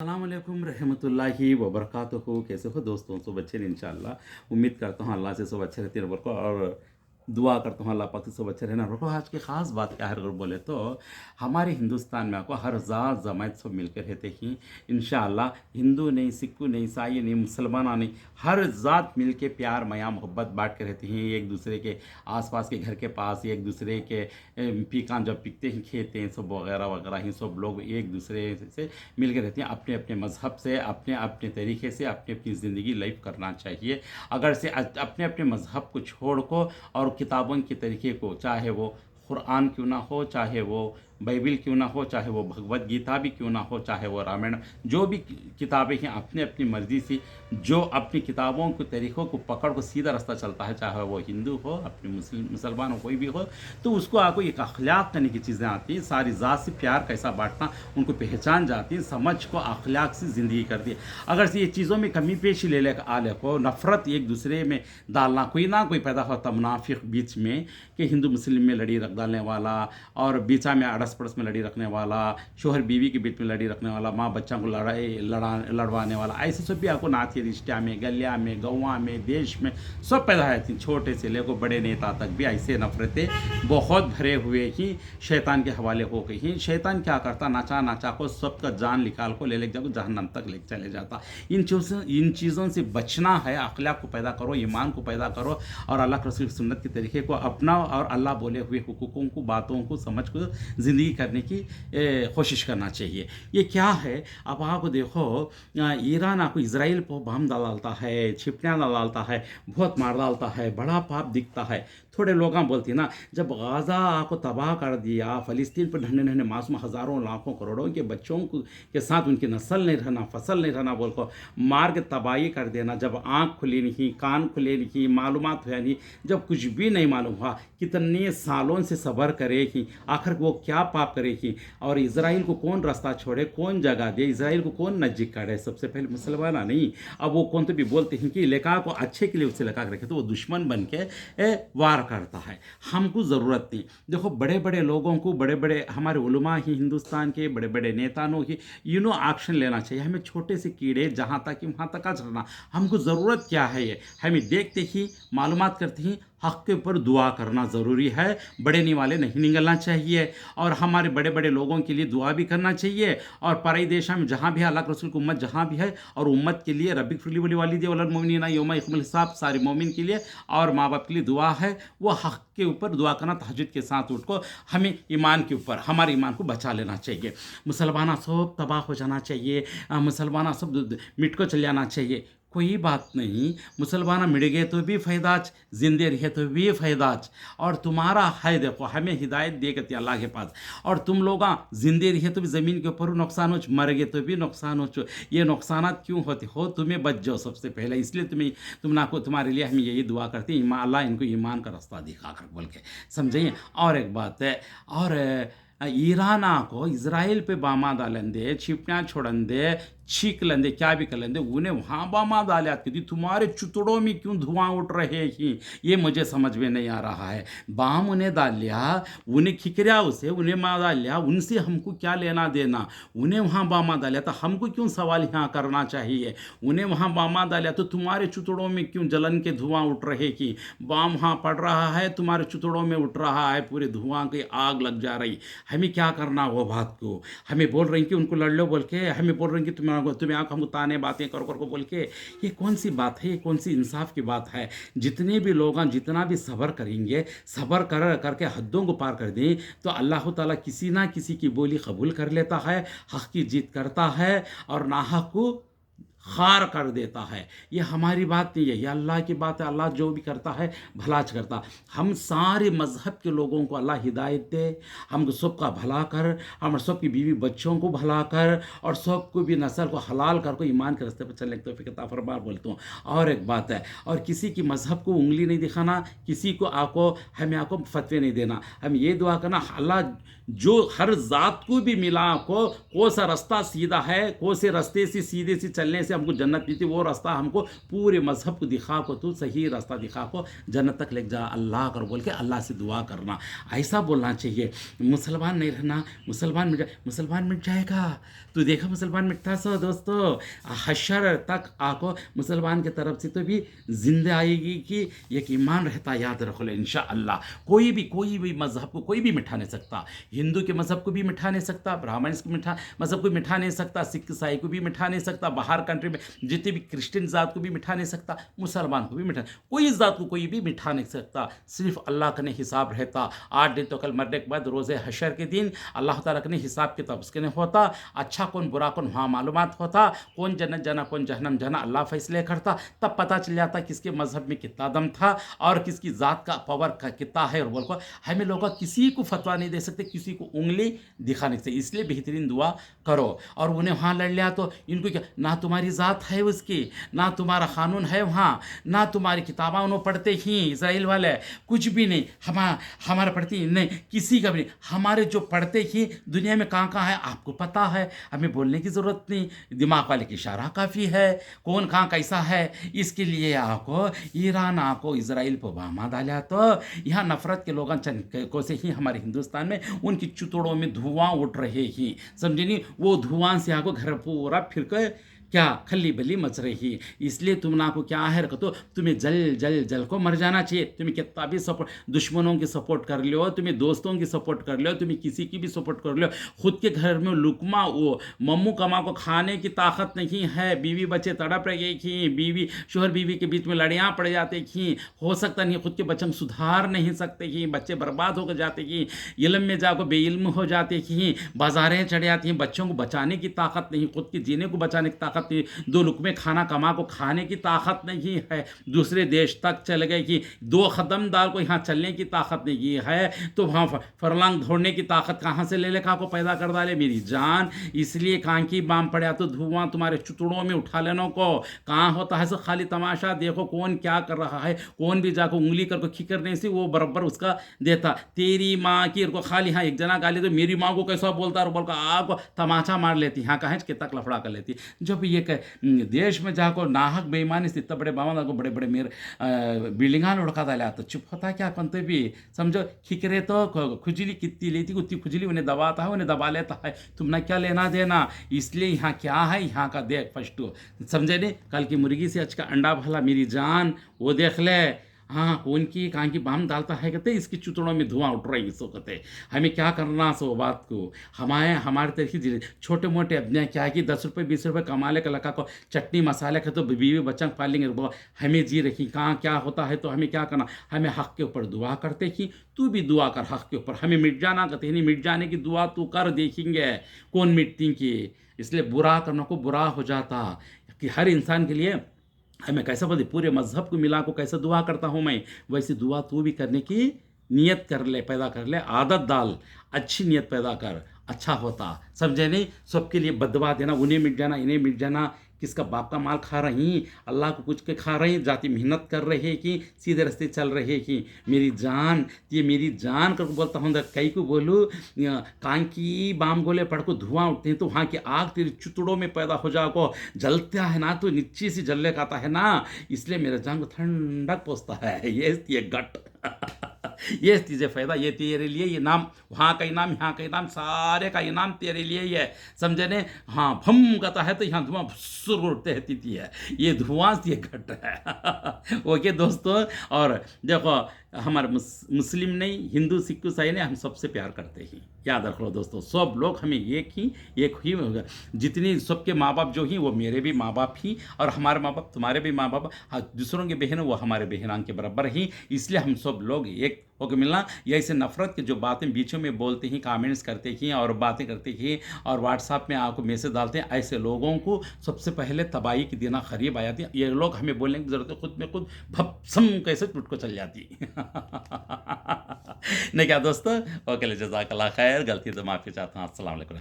अस्सलामुअलैकुम रहमतुल्लाहि व बरकातुहू। कैसे हो दोस्तों? सब अच्छे हैं इंशाअल्लाह। उम्मीद करता हूँ अल्लाह से सब अच्छे रहते हैं और दुआ करता हूँ अल्लाह पाक से सब अच्छे रहना रखो। आज की ख़ास बात क्या है अगर बोले तो हमारे हिंदुस्तान में आपको हर ज़ात ज़मात सब मिलकर रहते हैं इंशाअल्लाह। हिंदू नहीं, सिक्कू नहीं, ईसाई नहीं, मुसलमान नहीं, हर ज़ात मिल के प्यार माया मोहब्बत बांट के रहते हैं। एक दूसरे के आसपास के घर के पास एक दूसरे के पीकान जब पिकते हैं खेते हैं सब वगैरह वगैरह ही सब लोग एक दूसरे से मिल के रहते हैं। अपने अपने मज़हब से अपने अपने तरीके से अपनी अपनी ज़िंदगी लाइफ करना चाहिए। अगर से अपने अपने मज़हब को छोड़ को और किताबों के तरीके को, चाहे वो कुरान क्यों ना हो, चाहे वो बाइबिल क्यों ना हो, चाहे वो भगवत गीता भी क्यों ना हो, चाहे वो रामायण, जो भी किताबें हैं अपनी अपनी मर्ज़ी से जो अपनी किताबों के तरीक़ों को पकड़ को सीधा रास्ता चलता है, चाहे वो हिंदू हो, अपने मुसलमान हो, कोई भी हो, तो उसको आपको एक अखलाक करने की चीज़ें आती हैं। सारी ज़ात से प्यार कैसा बांटना उनको पहचान जाती है, समझ को अखलाक से ज़िंदगी करती है। अगर से ये चीज़ों में कमी पेशी ले आ को नफ़रत एक दूसरे में डालना, कोई ना कोई पैदा होता मुनाफिक बीच में कि हिंदू मुस्लिम में लड़ी रख डालने वाला और बीचा में अड़स पड़स में लड़ी रखने वाला, शोहर बीवी के बीच में लड़ी रखने वाला, माँ बच्चा को लड़वाने वाला, ऐसे सब भी आपको नाती रिश्ता में, गलिया में, गौवा में, देश में सब पैदा होती हैं। छोटे से लेकर बड़े नेता तक भी ऐसे नफ़रतें बहुत भरे हुए ही शैतान के हवाले हो गई हैं। शैतान क्या करता, नाचा नाचा को सबका जान निकाल को ले जाकर जहन्नम तक ले चले जाता। इन चीज़ों से बचना है। अखलाक को पैदा करो, ईमान को पैदा करो और अल्लाह के रसूल की सुन्नत के तरीके को अपनाओ और अल्लाह बोले हुए हुकूकों को, बातों को समझ को ज़िंदगी करने की कोशिश करना चाहिए। ये क्या है, अब आपको देखो ईरान आपको इसराइल पर बम डालता है, छिपनियाँ डालता है, बहुत मार डालता है, बड़ा पाप दिखता है। थोड़े लोग बोलते हैं ना, जब गाज़ा आपको तबाह कर दिया, फ़लस्तीन पर ढंढे ढंढे मासूम हज़ारों लाखों करोड़ों के बच्चों को के साथ उनकी नस्ल नहीं रहना, फसल नहीं रहना बोल को मार के तबाही कर देना, जब आँख खुली नहीं, कान खुले नहीं, मालूमात हुआ नहीं, जब कुछ भी नहीं मालूम हुआ, कितने सालों से सब्र करेगी, आखिर वो क्या पाप करेगी और इसराइल को कौन रास्ता छोड़े, कौन जगह दे, इसराइल को कौन नज़दीक करे? सबसे पहले मुसलमान नहीं। अब वो कौन तो भी बोलते हैं कि लेखा को अच्छे के लिए उससे लगा के रखे, तो वो दुश्मन बन के वार करता है। हमको ज़रूरत नहीं। देखो बड़े बड़े लोगों को, बड़े बड़े हमारे उलमा ही हिंदुस्तान के बड़े बड़े नेताओं की एक्शन लेना चाहिए। हमें छोटे से कीड़े जहाँ तक वहाँ तक चलना, हमको ज़रूरत क्या है ये हमें देखते ही मालूमात करते ही हक़ के ऊपर दुआ करना ज़रूरी है। बड़े निवाले नहीं निकलना चाहिए और हमारे बड़े बड़े लोगों के लिए दुआ भी करना चाहिए। और पराई देशा में जहाँ भी अल्लाह के रसूल की उम्मत जहाँ भी है, और उम्मत के लिए रब्बिक फिरली वली वालिदी वलल मोमिनीना यौमा यक़ूमुल हिसाब, सारे मोमिन के लिए और माँ बाप के लिए दुआ है। वो हक़ के ऊपर दुआ करना, तहज्जुद के साथ उठ को हमें ईमान के ऊपर हमारे ईमान को बचा लेना चाहिए। मुसलमाना सब तबाह हो जाना चाहिए, मुसलमाना सब मिट को चल जाना चाहिए, कोई बात नहीं। मुसलमान मिट गए तो भी फ़ायदाच, जिंदे रहे तो भी फ़ायदाच। और तुम्हारा है, देखो हमें हिदायत दे गए अल्लाह के पास, और तुम लोग जिंदे रहे तो भी ज़मीन के ऊपर नुकसान हो, मर गए तो भी नुकसान हो। ये नुकसान क्यों होते हो? तुम्हें बच जाओ सबसे पहले, इसलिए तुम्हारे लिए हम यही दुआ करते हैं, अल्लाह इनको ईमान का रास्ता दिखा कर बोल के, समझिए। और एक बात है, और ईराना को इसराइल पे बामा डालेंदे, छिपना छोड़ंदे, छीक लेंदे, क्या भी कर लेंदे, उन्हें वहाँ बामा डाले आती थी। तुम्हारे चुतड़ों में क्यों धुआं उठ रहे हैं, ये मुझे समझ में नहीं आ रहा है। बाम उन्हें डाल लिया, उन्हें खिकरिया उसे, उन्हें मार डाल लिया, उनसे हमको क्या लेना देना? उन्हें वहाँ बामा डालिया तो हमको क्यों सवाल यहाँ करना चाहिए? उन्हें वहाँ बामा डालिया तो तुम्हारे चुतड़ों में क्यों जलन के धुआं उठ रहे कि बाम वहाँ पड़ रहा है, तुम्हारे चुतड़ों में उठ रहा है, पूरे धुआं की आग लग जा रही। हमें क्या करना? वो बात को हमें बोल रहे हैं कि उनको लड़ लो बोल के, हमें बोल रहे हैं कि तुम्हें आँख हमको ताने बातें कर को बोल के, ये कौन सी बात है? ये कौन सी इंसाफ की बात है? जितने भी लोग जितना भी सब्र करेंगे, सब्र करके हद्दों को पार कर दें, तो अल्लाह ताला किसी ना किसी की बोली कबूल कर लेता है, हक़ की जीत करता है और नाहक को खार कर देता है। ये हमारी बात नहीं है, ये अल्लाह की बात है। अल्लाह जो भी करता है भलाच करता। हम सारे मज़हब के लोगों को अल्लाह हिदायत दे, हमको सबका भला कर, हम सबकी बीवी बच्चों को भला कर और सबको भी नस्ल को हलाल कर को ईमान के रास्ते पर चलने की तौफीक अता फरमा बोलता हूँ। और एक बात है, और किसी की मज़हब को उंगली नहीं दिखाना, किसी को हमें फतवे नहीं देना। हम ये दुआ करना, अल्लाह जो हर ज़ात को भी मिला कौन सा रास्ता सीधा है, कौन से रास्ते से सीधे से चलने से हमको जन्नत मिलती, वो रास्ता हमको पूरे मजहब को दिखा को, तू सही रास्ता दिखा को जन्नत तक ले जा अल्लाह कर बोल के अल्लाह से दुआ करना, ऐसा बोलना चाहिए। मुसलमान नहीं रहना, मुसलमान मिट जाएगा। तो देखा मुसलमान मिटता सो दोस्तों, हशर तक आको मुसलमान की तरफ से तो भी जिंदा आएगी कि एक ईमान रहता, याद रखो ले इंशाअल्लाह। कोई भी मज़हब को कोई भी मिठा नहीं सकता, हिंदू के मज़हब को भी मिठा नहीं सकता, ब्राह्मण को मज़हब को मिठा नहीं सकता, सिख ईसाई को भी मिठा नहीं सकता, बाहर कंट्री में जितने भी क्रिश्चियन ज़ात को भी मिठा नहीं सकता, मुसलमान को भी मिठा, कोई ज़ात को कोई भी मिठा नहीं सकता। सिर्फ अल्लाह का ने हिसाब रहता। 8 दिन तो कल मरने के बाद रोज़े हशर के दिन अल्लाह ताला का ने हिसाब किताब उसके नहीं होता। अच्छा कौन बुरा कौन वहाँ मालूमात होता, कौन जन्नत जाना कौन जहन्नम जाना अल्लाह फैसले करता। तब पता चल जाता किसके मज़हब में कितना दम था और किसकी ज़ात का पावर का कितना है। और बोल को हमें लोग किसी को फतवा नहीं दे सकते, किसी को उंगली दिखा नहीं सकते। इसलिए बेहतरीन दुआ करो। और उन्हें वहाँ लड़ लिया तो इनको क्या, ना तुम्हारी ज़ात है उसकी, ना तुम्हारा कानून है वहाँ, ना तुम्हारी किताबें उन्होंने पढ़ते ही इसराइल वाले, कुछ भी नहीं। हमारा पढ़ती नहीं, किसी का भी नहीं। हमारे जो पढ़ते ही दुनिया में कहाँ कहाँ है आपको पता है, हमें बोलने की ज़रूरत नहीं, दिमाग वाले की इशारा काफ़ी है। कौन कहाँ कैसा है, इसके लिए आपको ईरान आपको इसराइल पर बामा डाला तो यहाँ नफरत के लोग को से ही हमारे हिंदुस्तान में उनकी चुतड़ों में धुआं उठ रहे ही, समझे नहीं। वो धुआं से आपको घर पूरा फिर कर क्या खली बली मच रही। इसलिए तुम ना को क्या है तो तुम्हें जल को मर जाना चाहिए। तुम्हें कितना भी सपोर्ट, दुश्मनों की सपोर्ट कर लो, तुम्हें दोस्तों की सपोर्ट कर लो, तुम्हें किसी की भी सपोर्ट कर लो, खुद के घर में लुकमा वो मम्मू कमा को खाने की ताकत नहीं है, बीवी बच्चे तड़प रहे थी, बीवी शोहर बीवी के बीच में लड़ियाँ पड़ जाती थी, हो सकता नहीं खुद के बच्चे सुधार नहीं सकते थी, बच्चे बर्बाद होकर जाते थी, इल्म में जाकर बेइल्म हो जाते थी, बाजारें चढ़ जाती हैं, बच्चों को बचाने की ताकत नहीं, खुद के जीने को बचाने की ताकत, 2 लुकमे खाना कमा को खाने की ताकत नहीं है, दूसरे देश तक चल गए कि 2 कदम दाल को यहाँ चलने की ताकत नहीं है, तो वहाँ फरलांग दौड़ने की ताकत कहाँ से ले कहाँ को पैदा कर डाले मेरी जान। इसलिए कहाँ की बाम पड़ा तो धुआं तुम्हारे चुतड़ों में उठा लेने को कहाँ होता है। सब खाली तमाशा देखो कौन क्या कर रहा है, कौन भी जाकर उंगली करके खिकरने से वो बराबर उसका देता। तेरी माँ की को खाली हाँ एक जना गाली तो मेरी माँ को कैसा बोलता और बोलकर आपको तमाचा मार लेती, हाँ कहें कि तक लफड़ा कर लेती। जब ये देश में जाको नाहक बेईमानी से इतना बड़े बाबा को बड़े बड़े मेरे बिल्डिंगा लुढ़का डाला तो चुप होता क्या कौनते भी समझो खिकरे तो खुजली कितनी लेती उतनी खुजली उन्हें दबाता है, उन्हें दबा लेता है, तुमने क्या लेना देना। इसलिए यहाँ क्या है, यहाँ का देख फर्स्ट समझे नहीं, कल की मुर्गी से आज का अंडा भला मेरी जान वो देख ले। हाँ कौन की कहाँ की बाम डालता है कहते इसकी चुतड़ों में धुआं उठ रही सो कहते हमें क्या करना सो बात को। हमारे तरीके छोटे मोटे अपने क्या कि 10 रुपये 20 रुपये कमा ले लगा को चटनी मसाले का तो बीवी बच्चा पालेंगे, हमें जी रखी कहाँ क्या होता है। तो हमें क्या करना, हमें हक़ के ऊपर दुआ करते कि तू भी दुआ कर हक़ के ऊपर, हमें मिट जाना कहते नहीं, मिट जाने की दुआ तू कर देखेंगे कौन मिटती की। इसलिए बुरा करने को बुरा हो जाता कि हर इंसान के लिए हमें कैसा बोलते पूरे मज़हब को मिला को कैसा दुआ करता हूँ मैं, वैसे दुआ तू भी करने की नियत कर ले, पैदा कर ले, आदत डाल, अच्छी नियत पैदा कर, अच्छा होता समझे नहीं। सबके लिए बदवा देना, उन्हें मिट जाना इन्हें मिट जाना, किसका बाप का माल खा रही, अल्लाह को कुछ के खा रही, जाति मेहनत कर रहे कि सीधे रास्ते चल रहे कि मेरी जान, ये मेरी जान कर बोलता हूँ कई को बोलूँ कान की बाम गोले पढ़ को धुआं उठते हैं तो वहाँ की आग तेरी चुतड़ों में पैदा हो जाओ, जलता है ना तो नीचे से जलने का आता है ना, इसलिए मेरे जान को ठंडक पहुँचता है। ये गट ये चीज़ें फ़ायदा, ये तेरे लिए, ये नाम वहाँ का इनाम यहाँ का इनाम सारे का इनाम तेरे लिए ही है समझे ने। हाँ भम कहता है तो यहाँ धुआं सुर उड़ते है तीती है, ये धुआं ये घट है। ओके दोस्तों, और देखो हमारे मुस्लिम नहीं, हिंदू सिख ईसाई ने हम सबसे प्यार करते हैं, याद रख लो दोस्तों। सब लोग हमें एक ही होगा, जितनी सबके माँ बाप जो ही वो मेरे भी माँ बाप ही, और हमारे माँ बाप तुम्हारे भी माँ बाप, दूसरों के बहन वो हमारे बहनान के बराबर ही। इसलिए हम सब लोग एक होकर मिलना। ये ऐसे नफरत की जो बातें बीचों में बोलते हैं, कमेंट्स करते हैं और बातें करते हैं और व्हाट्सएप में आपको मैसेज डालते हैं, ऐसे लोगों को सबसे पहले तबाही की देना करीब आ जाती है। ये लोग हमें बोलने की जरूरत है, खुद में खुद भपसम कैसे टूट को चल जाती नहीं क्या दोस्तों। ओके जज़ाकल्लाह खैर, गलती तो माफ़ी चाहता हूँ। अस्सलाम वालेकुम।